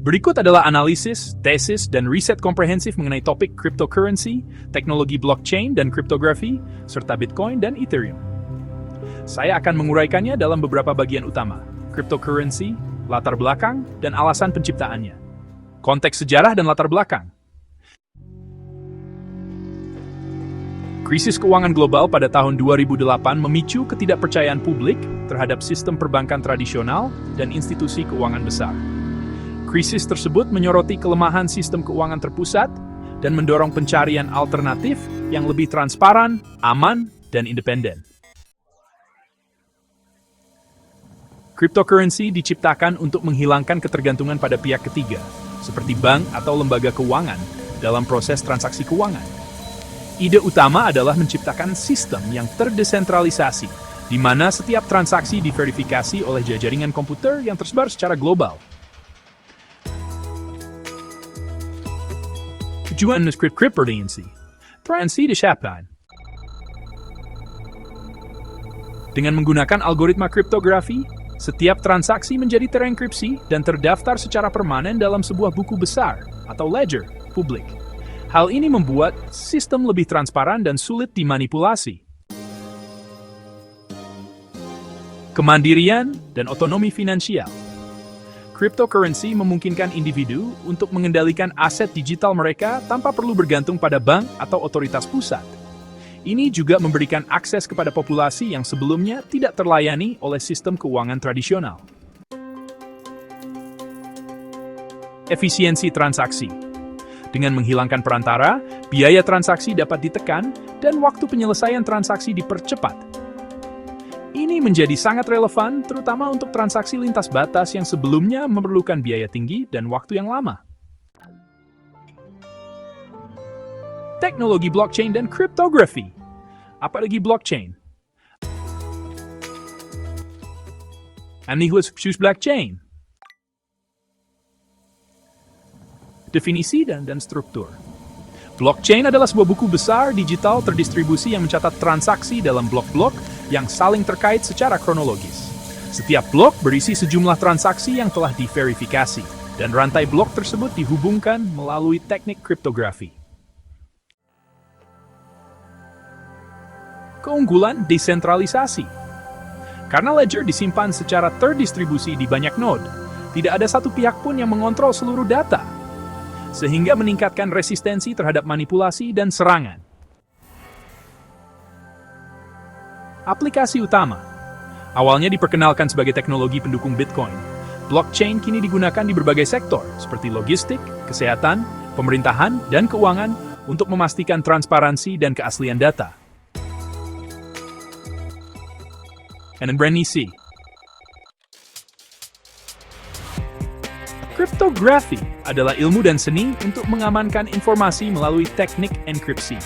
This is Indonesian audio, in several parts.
Berikut adalah analisis, tesis, dan riset komprehensif mengenai topik cryptocurrency, teknologi blockchain dan kriptografi, serta Bitcoin dan Ethereum. Saya akan menguraikannya dalam beberapa bagian utama: cryptocurrency, latar belakang, dan alasan penciptaannya. Konteks sejarah dan latar belakang. Krisis keuangan global pada tahun 2008 memicu ketidakpercayaan publik terhadap sistem perbankan tradisional dan institusi keuangan besar. Krisis tersebut menyoroti kelemahan sistem keuangan terpusat dan mendorong pencarian alternatif yang lebih transparan, aman, dan independen. Cryptocurrency diciptakan untuk menghilangkan ketergantungan pada pihak ketiga, seperti bank atau lembaga keuangan, dalam proses transaksi keuangan. Ide utama adalah menciptakan sistem yang terdesentralisasi, di mana setiap transaksi diverifikasi oleh jaringan komputer yang tersebar secara global. Tujuan cryptocurrency disiapkan dengan menggunakan algoritma kriptografi. Setiap transaksi menjadi terenkripsi dan terdaftar secara permanen dalam sebuah buku besar atau ledger publik. Hal ini membuat sistem lebih transparan dan sulit dimanipulasi. Kemandirian dan otonomi finansial. Cryptocurrency memungkinkan individu untuk mengendalikan aset digital mereka tanpa perlu bergantung pada bank atau otoritas pusat. Ini juga memberikan akses kepada populasi yang sebelumnya tidak terlayani oleh sistem keuangan tradisional. Efisiensi transaksi. Dengan menghilangkan perantara, biaya transaksi dapat ditekan dan waktu penyelesaian transaksi dipercepat. Ini menjadi sangat relevan terutama untuk transaksi lintas batas yang sebelumnya memerlukan biaya tinggi dan waktu yang lama. Teknologi blockchain dan kriptografi. Apalagi blockchain? Blockchain. Definisi dan struktur. Blockchain adalah sebuah buku besar digital terdistribusi yang mencatat transaksi dalam blok-blok yang saling terkait secara kronologis. Setiap blok berisi sejumlah transaksi yang telah diverifikasi, dan rantai blok tersebut dihubungkan melalui teknik kriptografi. Keunggulan desentralisasi. Karena ledger disimpan secara terdistribusi di banyak node, tidak ada satu pihak pun yang mengontrol seluruh data, sehingga meningkatkan resistensi terhadap manipulasi dan serangan. Aplikasi utama. Awalnya diperkenalkan sebagai teknologi pendukung Bitcoin, blockchain kini digunakan di berbagai sektor seperti logistik, kesehatan, pemerintahan, dan keuangan untuk memastikan transparansi dan keaslian data. Cryptography. Kriptografi adalah ilmu dan seni untuk mengamankan informasi melalui teknik enkripsi.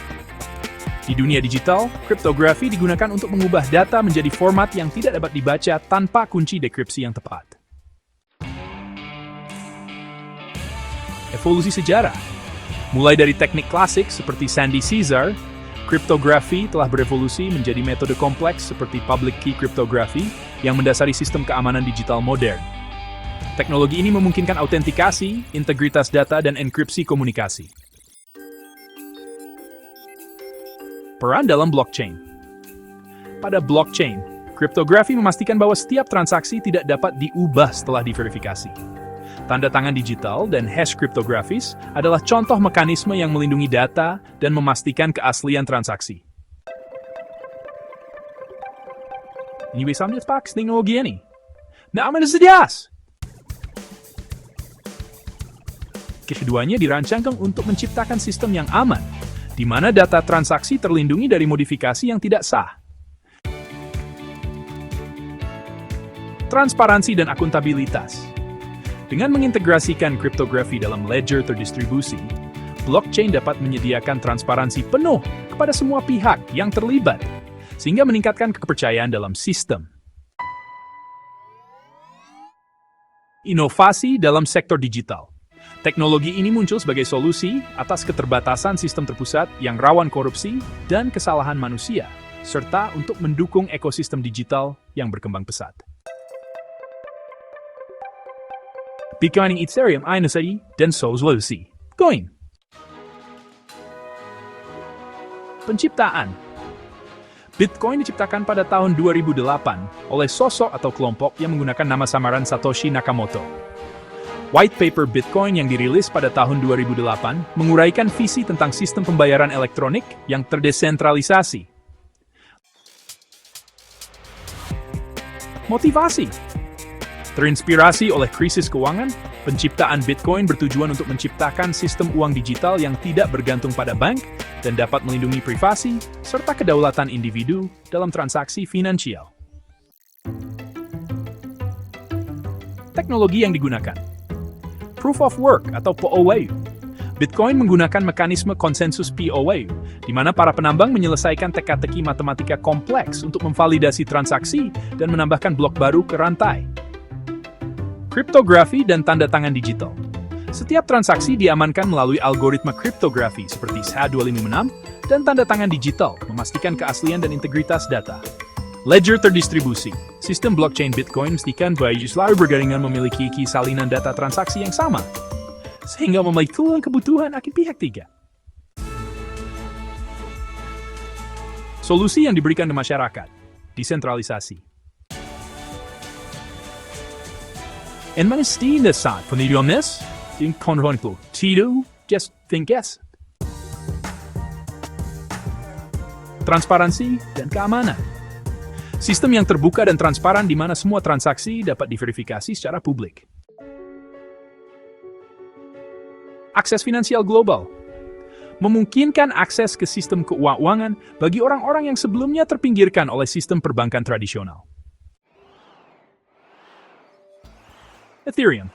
Di dunia digital, kriptografi digunakan untuk mengubah data menjadi format yang tidak dapat dibaca tanpa kunci dekripsi yang tepat. Evolusi sejarah. Mulai dari teknik klasik seperti Sandy Caesar, kriptografi telah berevolusi menjadi metode kompleks seperti public key cryptography yang mendasari sistem keamanan digital modern. Teknologi ini memungkinkan autentikasi, integritas data, dan enkripsi komunikasi. Peran dalam blockchain. Pada blockchain, kriptografi memastikan bahwa setiap transaksi tidak dapat diubah setelah diverifikasi. Tanda tangan digital dan hash kriptografis adalah contoh mekanisme yang melindungi data dan memastikan keaslian transaksi. Ini bisa pakai teknologi ini. Nah, keduanya dirancangkan untuk menciptakan sistem yang aman, di mana data transaksi terlindungi dari modifikasi yang tidak sah. Transparansi dan akuntabilitas. Dengan mengintegrasikan kriptografi dalam ledger terdistribusi, blockchain dapat menyediakan transparansi penuh kepada semua pihak yang terlibat, sehingga meningkatkan kepercayaan dalam sistem. Inovasi dalam sektor digital. Teknologi ini muncul sebagai solusi atas keterbatasan sistem terpusat yang rawan korupsi dan kesalahan manusia, serta untuk mendukung ekosistem digital yang berkembang pesat. Bitcoin and Ethereum aynı sayı dan solusi. Coin. Penciptaan. Bitcoin diciptakan pada tahun 2008 oleh sosok atau kelompok yang menggunakan nama samaran Satoshi Nakamoto. White paper Bitcoin yang dirilis pada tahun 2008 menguraikan visi tentang sistem pembayaran elektronik yang terdesentralisasi. Motivasi. Terinspirasi oleh krisis keuangan, penciptaan Bitcoin bertujuan untuk menciptakan sistem uang digital yang tidak bergantung pada bank dan dapat melindungi privasi serta kedaulatan individu dalam transaksi finansial. Teknologi yang digunakan. Proof of Work atau POW. Bitcoin menggunakan mekanisme konsensus POW, di mana para penambang menyelesaikan teka-teki matematika kompleks untuk memvalidasi transaksi dan menambahkan blok baru ke rantai. Kriptografi dan tanda tangan digital. Setiap transaksi diamankan melalui algoritma kriptografi seperti SHA-256 dan tanda tangan digital, memastikan keaslian dan integritas data. Ledger terdistribusi. Sistem blockchain Bitcoin memastikan bahwa user berjaringan memiliki salinan data transaksi yang sama, sehingga memenuhi kebutuhan akhir pihak tiga. Solusi yang diberikan ke masyarakat. Desentralisasi. En manistinde saat penidiones, din konrontu, tidu, just think yes. Transparansi dan keamanan. Sistem yang terbuka dan transparan di mana semua transaksi dapat diverifikasi secara publik. Akses finansial global. Memungkinkan akses ke sistem keuangan bagi orang-orang yang sebelumnya terpinggirkan oleh sistem perbankan tradisional. Ethereum.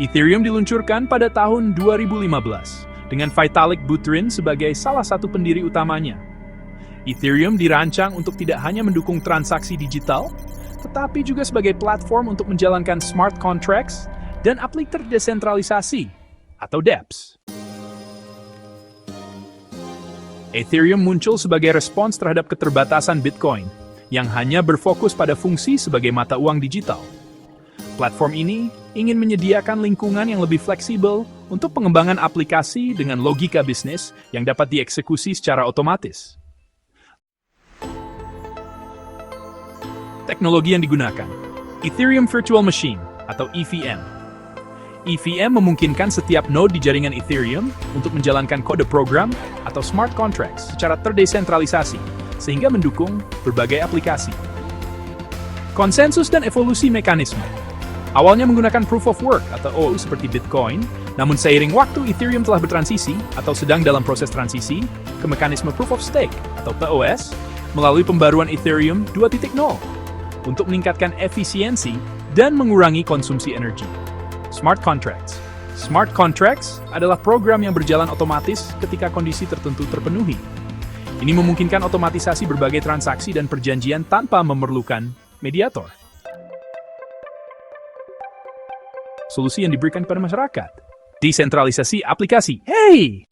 Ethereum diluncurkan pada tahun 2015 dengan Vitalik Buterin sebagai salah satu pendiri utamanya. Ethereum dirancang untuk tidak hanya mendukung transaksi digital, tetapi juga sebagai platform untuk menjalankan smart contracts dan aplikasi terdesentralisasi atau dApps. Ethereum muncul sebagai respons terhadap keterbatasan Bitcoin yang hanya berfokus pada fungsi sebagai mata uang digital. Platform ini ingin menyediakan lingkungan yang lebih fleksibel untuk pengembangan aplikasi dengan logika bisnis yang dapat dieksekusi secara otomatis. Teknologi yang digunakan. Ethereum Virtual Machine atau EVM. EVM memungkinkan setiap node di jaringan Ethereum untuk menjalankan kode program atau smart contracts secara terdesentralisasi, sehingga mendukung berbagai aplikasi. Konsensus dan evolusi mekanisme. Awalnya menggunakan Proof of Work atau OU seperti Bitcoin, namun seiring waktu Ethereum telah bertransisi atau sedang dalam proses transisi ke mekanisme Proof of Stake atau POS melalui pembaruan Ethereum 2.0 untuk meningkatkan efisiensi dan mengurangi konsumsi energi. Smart Contracts. Smart Contracts adalah program yang berjalan otomatis ketika kondisi tertentu terpenuhi. Ini memungkinkan otomatisasi berbagai transaksi dan perjanjian tanpa memerlukan mediator. Solusi yang diberikan kepada masyarakat. Desentralisasi aplikasi. Hey!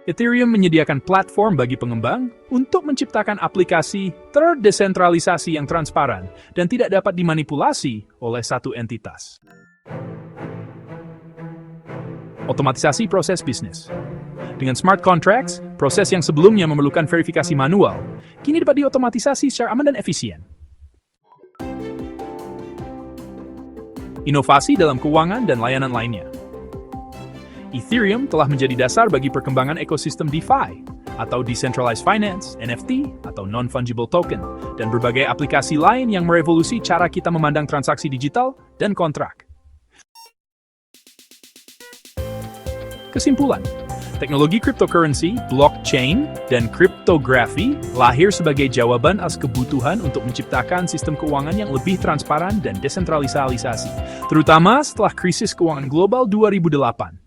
Ethereum menyediakan platform bagi pengembang untuk menciptakan aplikasi terdesentralisasi yang transparan dan tidak dapat dimanipulasi oleh satu entitas. Otomatisasi proses bisnis. Dengan smart contracts, proses yang sebelumnya memerlukan verifikasi manual, kini dapat diotomatisasi secara aman dan efisien. Inovasi dalam keuangan dan layanan lainnya. Ethereum telah menjadi dasar bagi perkembangan ekosistem DeFi, atau Decentralized Finance, NFT, atau Non-Fungible Token, dan berbagai aplikasi lain yang merevolusi cara kita memandang transaksi digital dan kontrak. Kesimpulan, teknologi cryptocurrency, blockchain, dan kriptografi lahir sebagai jawaban atas kebutuhan untuk menciptakan sistem keuangan yang lebih transparan dan desentralisasi, terutama setelah krisis keuangan global 2008.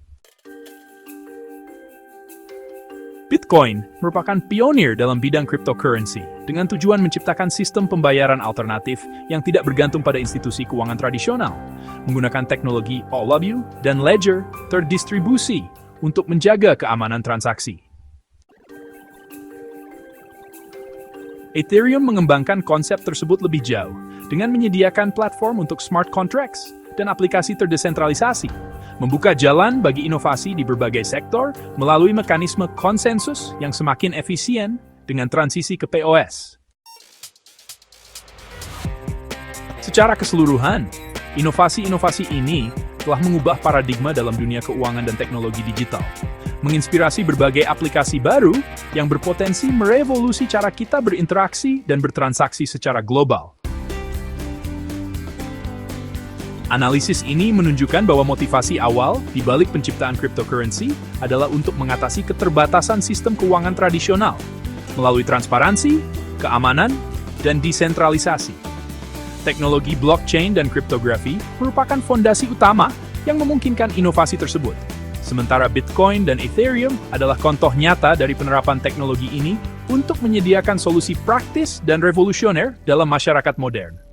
Bitcoin merupakan pionir dalam bidang cryptocurrency dengan tujuan menciptakan sistem pembayaran alternatif yang tidak bergantung pada institusi keuangan tradisional, menggunakan teknologi OAuth dan Ledger terdistribusi untuk menjaga keamanan transaksi. Ethereum mengembangkan konsep tersebut lebih jauh dengan menyediakan platform untuk smart contracts dan aplikasi terdesentralisasi, membuka jalan bagi inovasi di berbagai sektor melalui mekanisme konsensus yang semakin efisien dengan transisi ke POS. Secara keseluruhan, inovasi-inovasi ini telah mengubah paradigma dalam dunia keuangan dan teknologi digital, menginspirasi berbagai aplikasi baru yang berpotensi merevolusi cara kita berinteraksi dan bertransaksi secara global. Analisis ini menunjukkan bahwa motivasi awal di balik penciptaan cryptocurrency adalah untuk mengatasi keterbatasan sistem keuangan tradisional melalui transparansi, keamanan, dan desentralisasi. Teknologi blockchain dan kriptografi merupakan fondasi utama yang memungkinkan inovasi tersebut. Sementara Bitcoin dan Ethereum adalah contoh nyata dari penerapan teknologi ini untuk menyediakan solusi praktis dan revolusioner dalam masyarakat modern.